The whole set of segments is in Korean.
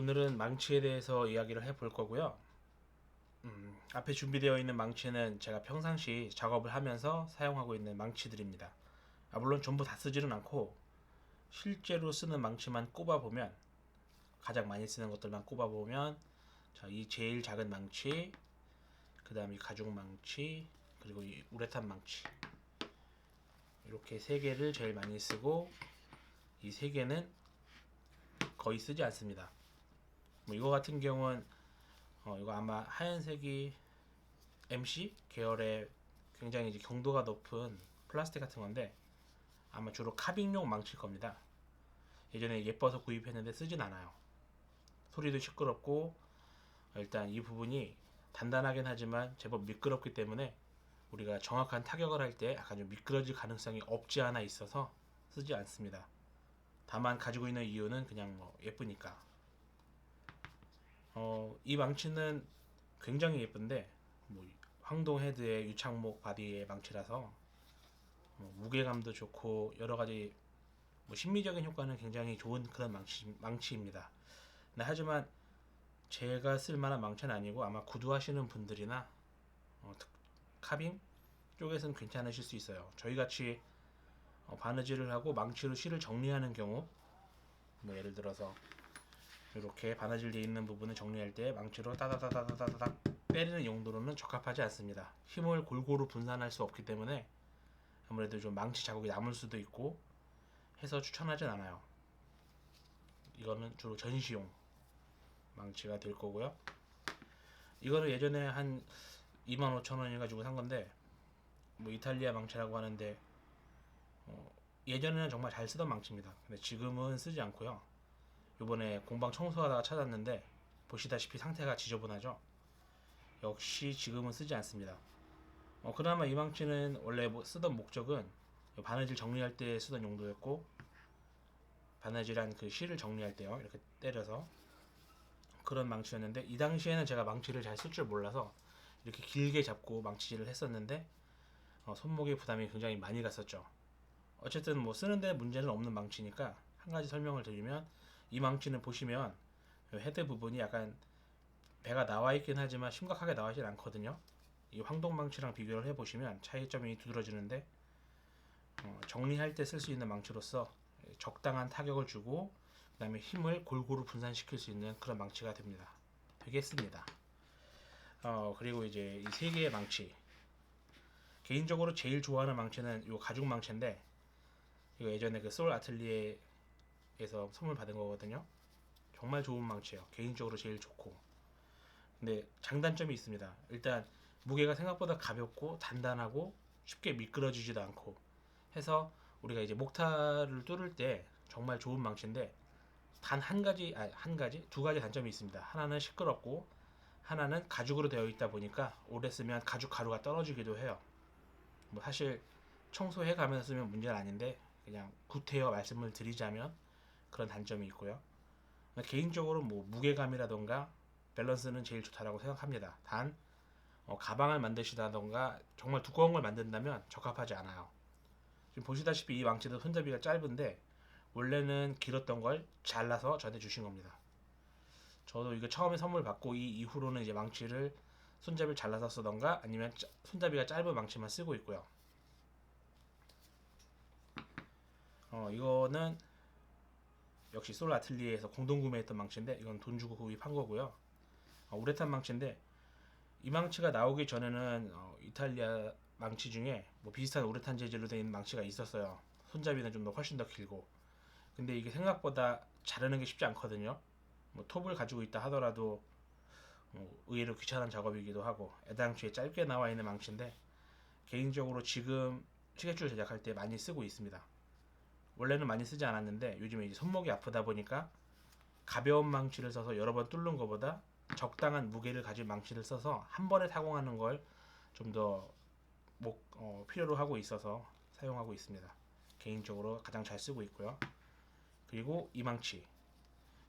오늘은 망치에 대해서 이야기를 해볼 거고요. 앞에 준비되어 있는 망치는 제가 평상시 작업을 하면서 사용하고 있는 망치들입니다. 물론 전부 다 쓰지는 않고 실제로 쓰는 망치만 꼽아보면, 가장 많이 쓰는 것들만 꼽아보면, 자, 이 제일 작은 망치, 그 다음에 가죽 망치, 그리고 이 우레탄 망치, 이렇게 세 개를 제일 많이 쓰고, 이 세 개는 거의 쓰지 않습니다. 이거 같은 경우는 이거 아마 하얀색이 MC 계열의 굉장히 이제 경도가 높은 플라스틱 같은 건데, 아마 주로 카빙용 망치일 겁니다. 예전에 예뻐서 구입했는데 쓰진 않아요. 소리도 시끄럽고, 일단 이 부분이 단단하긴 하지만 제법 미끄럽기 때문에 우리가 정확한 타격을 할 때 약간 좀 미끄러질 가능성이 없지 않아 있어서 쓰지 않습니다. 다만 가지고 있는 이유는 그냥 예쁘니까. 이 망치는 굉장히 예쁜데, 황동 헤드의 유착목 바디의 망치라서 무게감도 좋고 여러 가지 심미적인 효과는 굉장히 좋은 그런 망치입니다. 하지만 제가 쓸 만한 망치는 아니고, 아마 구두하시는 분들이나 카빙 쪽에서는 괜찮으실 수 있어요. 저희같이 바느질을 하고 망치로 실을 정리하는 경우, 예를 들어서 이렇게 바느질 되어 있는 부분을 정리할 때 망치로 따다다다다다닥 때리는 용도로는 적합하지 않습니다. 힘을 골고루 분산할 수 없기 때문에 아무래도 좀 망치 자국이 남을 수도 있고 해서 추천하진 않아요. 이거는 주로 전시용 망치가 될 거고요. 이거는 예전에 한 25,000원 가지고 산 건데, 이탈리아 망치라고 하는데, 예전에는 정말 잘 쓰던 망치입니다. 근데 지금은 쓰지 않고요. 요번에 공방 청소하다가 찾았는데 보시다시피 상태가 지저분하죠. 역시 지금은 쓰지 않습니다. 그나마 이 망치는 원래 쓰던 목적은 바느질 정리할 때 쓰던 용도였고, 바느질한 그 실을 정리할 때요, 이렇게 때려서 그런 망치였는데, 이 당시에는 제가 망치를 잘 쓸 줄 몰라서 이렇게 길게 잡고 망치질을 했었는데 손목에 부담이 굉장히 많이 갔었죠. 어쨌든 쓰는데 문제는 없는 망치니까 한 가지 설명을 드리면, 이 망치는 보시면 헤드 부분이 약간 배가 나와 있긴 하지만 심각하게 나와 있진 않거든요. 이 황동 망치랑 비교를 해보시면 차이점이 두드러지는데, 정리할 때 쓸 수 있는 망치로서 적당한 타격을 주고 그 다음에 힘을 골고루 분산시킬 수 있는 그런 망치가 되겠습니다. 그리고 이제 이 세 개의 망치, 개인적으로 제일 좋아하는 망치는 이 가죽 망치인데, 이거 예전에 그 소울 아틀리에에서 선물 받은 거거든요. 정말 좋은 망치예요. 개인적으로 제일 좋고. 근데 장단점이 있습니다. 일단 무게가 생각보다 가볍고 단단하고 쉽게 미끄러지지도 않고 해서 우리가 이제 목타를 뚫을 때 정말 좋은 망치인데, 단 두 가지 단점이 있습니다. 하나는 시끄럽고, 하나는 가죽으로 되어 있다 보니까 오래 쓰면 가죽 가루가 떨어지기도 해요. 사실 청소해 가면서 쓰면 문제는 아닌데, 그냥 구태여 말씀을 드리자면 그런 단점이 있고요. 개인적으로 무게감이라던가 밸런스는 제일 좋다라고 생각합니다. 단 가방을 만드시다던가 정말 두꺼운 걸 만든다면 적합하지 않아요. 지금 보시다시피 이 망치도 손잡이가 짧은데 원래는 길었던 걸 잘라서 저한테 주신 겁니다. 저도 이거 처음에 선물 받고 이 이후로는 이제 망치를 손잡이를 잘라서 쓰던가 아니면 손잡이가 짧은 망치만 쓰고 있고요. 이거는 역시 솔 아틀리에에서 공동 구매했던 망치인데, 이건 돈 주고 구입한 거고요. 우레탄 망치인데, 이 망치가 나오기 전에는 이탈리아 망치 중에 비슷한 우레탄 재질로 된 망치가 있었어요. 손잡이는 좀 더 훨씬 더 길고. 근데 이게 생각보다 자르는 게 쉽지 않거든요. 톱을 가지고 있다 하더라도 의외로 귀찮은 작업이기도 하고, 애당초에 짧게 나와 있는 망치인데, 개인적으로 지금 시계줄 제작할 때 많이 쓰고 있습니다. 원래는 많이 쓰지 않았는데 요즘에 이제 손목이 아프다 보니까 가벼운 망치를 써서 여러 번 뚫는 것보다 적당한 무게를 가진 망치를 써서 한 번에 타공하는 걸 좀 더 필요로 하고 있어서 사용하고 있습니다. 개인적으로 가장 잘 쓰고 있고요. 그리고 이 망치,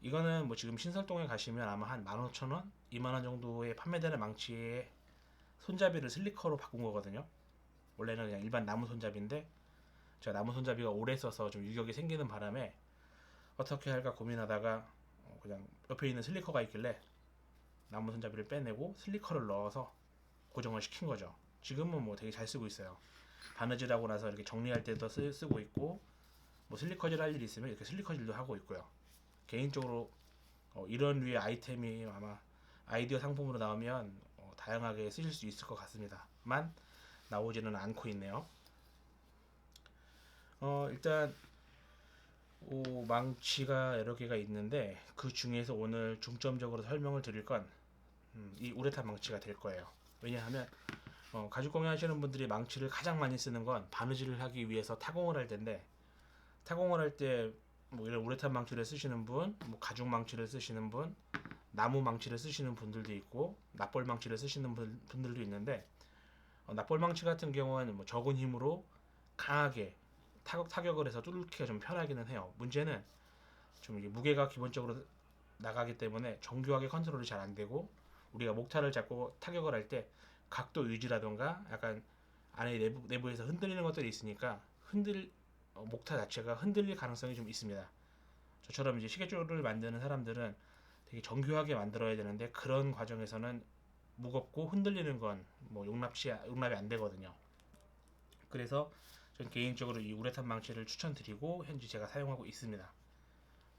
이거는 지금 신설동에 가시면 아마 한 15,000원, 2만원 정도에 판매되는 망치에 손잡이를 슬리커로 바꾼 거거든요. 원래는 그냥 일반 나무 손잡이인데, 제가 나무 손잡이가 오래 써서 좀 유격이 생기는 바람에 어떻게 할까 고민하다가 그냥 옆에 있는 슬리커가 있길래 나무 손잡이를 빼내고 슬리커를 넣어서 고정을 시킨 거죠. 지금은 뭐 되게 잘 쓰고 있어요. 바느질하고 나서 이렇게 정리할 때도 쓰고 있고, 뭐 슬리커질 할 일 있으면 이렇게 슬리커질도 하고 있고요. 개인적으로 이런 류의 아이템이 아마 아이디어 상품으로 나오면 다양하게 쓰실 수 있을 것 같습니다만 나오지는 않고 있네요. 일단 망치가 여러 개가 있는데 그 중에서 오늘 중점적으로 설명을 드릴 건 이 우레탄 망치가 될 거예요. 왜냐하면 가죽 공예 하시는 분들이 망치를 가장 많이 쓰는 건 바느질을 하기 위해서 타공을 할 텐데, 타공을 할 때 뭐 이런 우레탄 망치를 쓰시는 분, 뭐 가죽 망치를 쓰시는 분, 나무 망치를 쓰시는 분들도 있고 납볼 망치를 쓰시는 분들도 있는데, 납볼 망치 같은 경우는 뭐 적은 힘으로 강하게 타격을 해서 뚫기가 좀 편하기는 해요. 문제는 좀 이게 무게가 기본적으로 나가기 때문에 정교하게 컨트롤이 잘 안 되고, 우리가 목타를 잡고 타격을 할 때 각도 유지라던가 약간 안에 내부에서 흔들리는 것들이 있으니까 목타 자체가 흔들릴 가능성이 좀 있습니다. 저처럼 이제 시계줄을 만드는 사람들은 되게 정교하게 만들어야 되는데 그런 과정에서는 무겁고 흔들리는 건 뭐 용납이 안 되거든요. 그래서 전 개인적으로 이 우레탄 망치를 추천드리고 현재 제가 사용하고 있습니다.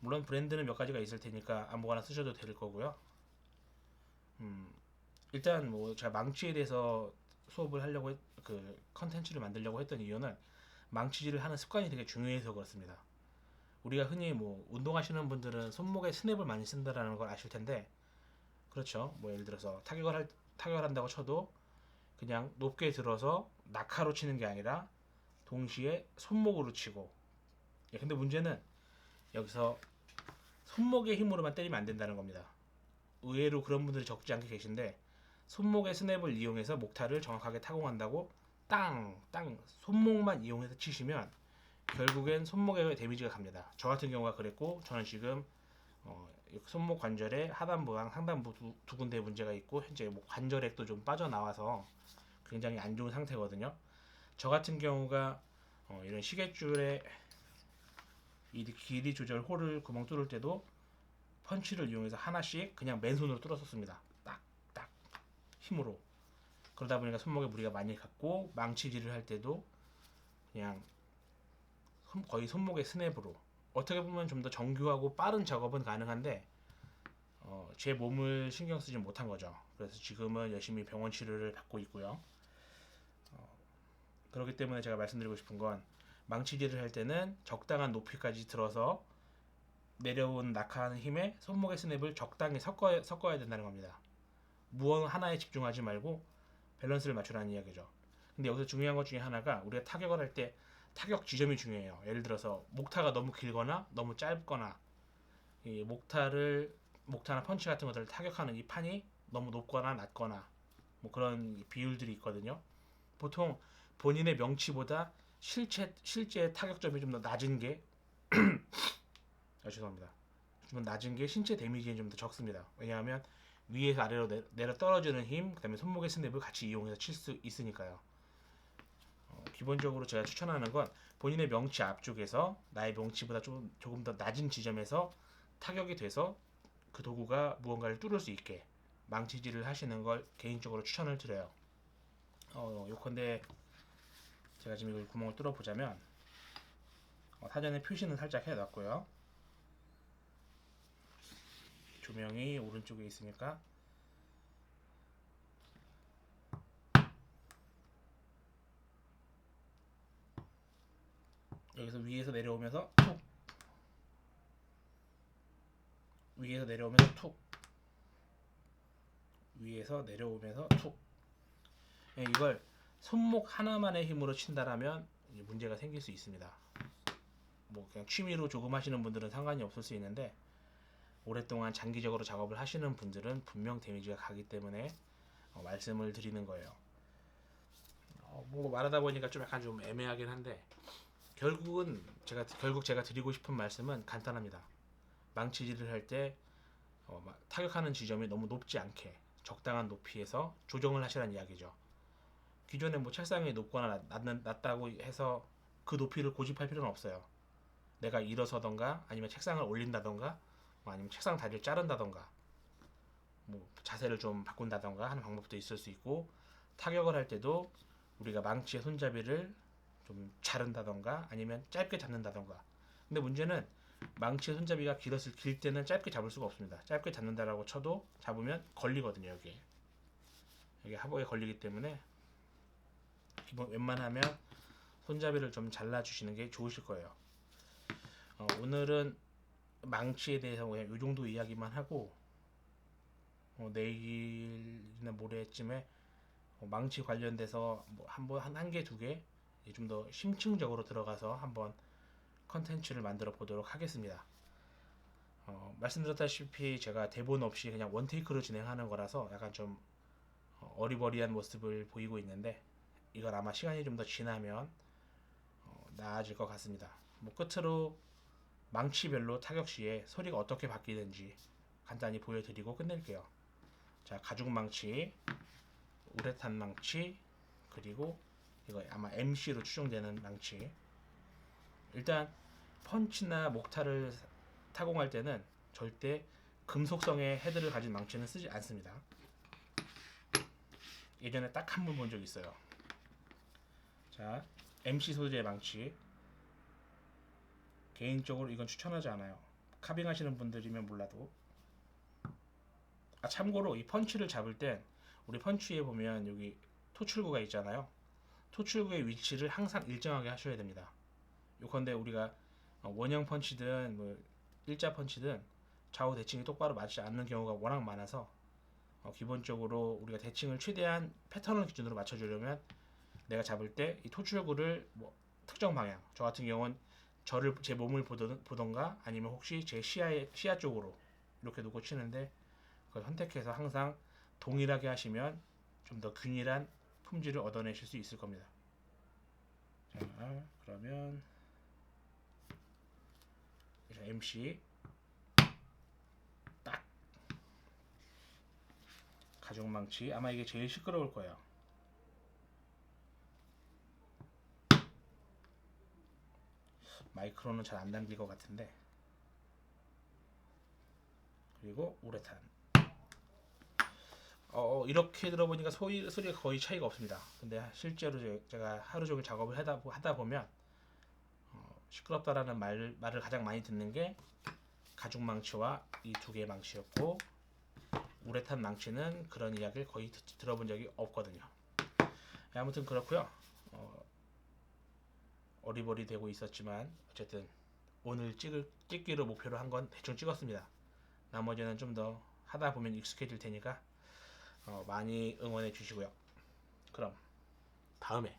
물론 브랜드는 몇 가지가 있을 테니까 아무거나 쓰셔도 될 거고요. 일단 뭐 제가 망치에 대해서 수업을 하려고 그 컨텐츠를 만들려고 했던 이유는 망치질을 하는 습관이 되게 중요해서 그렇습니다. 우리가 흔히 뭐 운동하시는 분들은 손목에 스냅을 많이 쓴다라는 걸 아실 텐데, 그렇죠. 뭐 예를 들어서 타격을 한다고 쳐도 그냥 높게 들어서 낙하로 치는 게 아니라 동시에 손목으로 치고. 근데 문제는 여기서 손목의 힘으로만 때리면 안 된다는 겁니다. 의외로 그런 분들이 적지 않게 계신데, 손목의 스냅을 이용해서 목타를 정확하게 타공한다고 땅 손목만 이용해서 치시면 결국엔 손목에 데미지가 갑니다. 저 같은 경우가 그랬고, 저는 지금 손목 관절에 하단부랑 상단부 두 군데 문제가 있고 현재 뭐 관절액도 좀 빠져나와서 굉장히 안 좋은 상태거든요. 저 같은 경우가 이런 시계줄에 이 길이 조절 홀을 구멍 뚫을 때도 펀치를 이용해서 하나씩 그냥 맨손으로 뚫었었습니다. 딱 힘으로. 그러다 보니까 손목에 무리가 많이 갔고, 망치질을 할 때도 그냥 거의 손목의 스냅으로. 어떻게 보면 좀 더 정교하고 빠른 작업은 가능한데 제 몸을 신경 쓰지 못한 거죠. 그래서 지금은 열심히 병원 치료를 받고 있고요. 그렇기 때문에 제가 말씀드리고 싶은 건, 망치질을 할 때는 적당한 높이까지 들어서 내려온 낙하하는 힘에 손목의 스냅을 적당히 섞어야 된다는 겁니다. 무언 하나에 집중하지 말고 밸런스를 맞추라는 이야기죠. 근데 여기서 중요한 것 중에 하나가 우리가 타격을 할 때 타격 지점이 중요해요. 예를 들어서 목타가 너무 길거나 너무 짧거나, 이 목타나 펀치 같은 것들을 타격하는 이 판이 너무 높거나 낮거나 뭐 그런 비율들이 있거든요. 보통 본인의 명치보다 실제 타격점이 좀 더 낮은 게 죄송합니다. 좀 낮은 게 신체 데미지는 좀 더 적습니다. 왜냐하면 위에서 아래로 내려 떨어지는 힘, 그다음에 손목의 스냅을 같이 이용해서 칠 수 있으니까요. 기본적으로 제가 추천하는 건 본인의 명치 앞쪽에서 나의 명치보다 조금 더 낮은 지점에서 타격이 돼서 그 도구가 무언가를 뚫을 수 있게 망치질을 하시는 걸 개인적으로 추천을 드려요. 요컨대 제가 지금 이걸 구멍을 뚫어 보자면 사전에 표시는 살짝 해놨고요. 조명이 오른쪽에 있으니까 여기서 위에서 내려오면서 툭, 위에서 내려오면서 툭, 위에서 내려오면서 툭. 이걸 손목 하나만의 힘으로 친다라면 문제가 생길 수 있습니다. 뭐 그냥 취미로 조금 하시는 분들은 상관이 없을 수 있는데, 오랫동안 장기적으로 작업을 하시는 분들은 분명 데미지가 가기 때문에 말씀을 드리는 거예요. 뭐 말하다 보니까 좀 약간 좀 애매하긴 한데, 결국 제가 드리고 싶은 말씀은 간단합니다. 망치질을 할 때 타격하는 지점이 너무 높지 않게 적당한 높이에서 조정을 하시라는 이야기죠. 기존에 뭐 책상이 높거나 낮다고 해서 그 높이를 고집할 필요는 없어요. 내가 일어서던가 아니면 책상을 올린다던가 아니면 책상 다리를 자른다던가 뭐 자세를 좀 바꾼다던가 하는 방법도 있을 수 있고, 타격을 할 때도 우리가 망치의 손잡이를 좀 자른다던가 아니면 짧게 잡는다던가. 근데 문제는 망치의 손잡이가 길 때는 짧게 잡을 수가 없습니다. 짧게 잡는다라고 쳐도 잡으면 걸리거든요. 여기 하복에 걸리기 때문에 기본 웬만하면 손잡이를 좀 잘라주시는 게 좋으실 거예요. 오늘은 망치에 대해서 그냥 이 정도 이야기만 하고, 내일이나 모레쯤에 망치 관련돼서 뭐 한 개, 두 개 좀 더 심층적으로 들어가서 한번 컨텐츠를 만들어 보도록 하겠습니다. 말씀드렸다시피 제가 대본 없이 그냥 원테이크로 진행하는 거라서 약간 좀 어리버리한 모습을 보이고 있는데, 이건 아마 시간이 좀 더 지나면 나아질 것 같습니다. 뭐 끝으로 망치별로 타격 시에 소리가 어떻게 바뀌는지 간단히 보여드리고 끝낼게요. 자, 가죽 망치, 우레탄 망치, 그리고 이거 아마 MC로 추정되는 망치. 일단 펀치나 목타를 타공할 때는 절대 금속성의 헤드를 가진 망치는 쓰지 않습니다. 예전에 딱 한 번 본 적 있어요. 자, MC 소재의 망치. 개인적으로 이건 추천하지 않아요. 카빙 하시는 분들이면 몰라도. 참고로 이 펀치를 잡을 땐 우리 펀치에 보면 여기 토출구가 있잖아요. 토출구의 위치를 항상 일정하게 하셔야 됩니다. 요컨대 우리가 원형 펀치든 뭐 일자 펀치든 좌우 대칭이 똑바로 맞지 않는 경우가 워낙 많아서 기본적으로 우리가 대칭을 최대한 패턴을 기준으로 맞춰주려면 내가 잡을 때 이 토출구를 뭐 특정 방향, 저 같은 경우는 제 몸을 보던가 아니면 혹시 제 시야 쪽으로 이렇게 놓고 치는데, 그걸 선택해서 항상 동일하게 하시면 좀 더 균일한 품질을 얻어내실 수 있을 겁니다. 자, 그러면 MC 딱 가죽 망치, 아마 이게 제일 시끄러울 거예요. 마이크로는 잘 안 당길 것 같은데. 그리고 우레탄. 이렇게 들어보니까 소리가 거의 차이가 없습니다. 근데 실제로 제가 하루 종일 작업을 하다 보면 시끄럽다라는 말을 가장 많이 듣는 게 가죽 망치와 이 두 개의 망치였고, 우레탄 망치는 그런 이야기를 거의 들어본 적이 없거든요. 아무튼 그렇고요. 어리버리 되고 있었지만 어쨌든 오늘 찍기로 목표로 한 건 대충 찍었습니다. 나머지는 좀 더 하다 보면 익숙해질 테니까 많이 응원해 주시고요. 그럼 다음에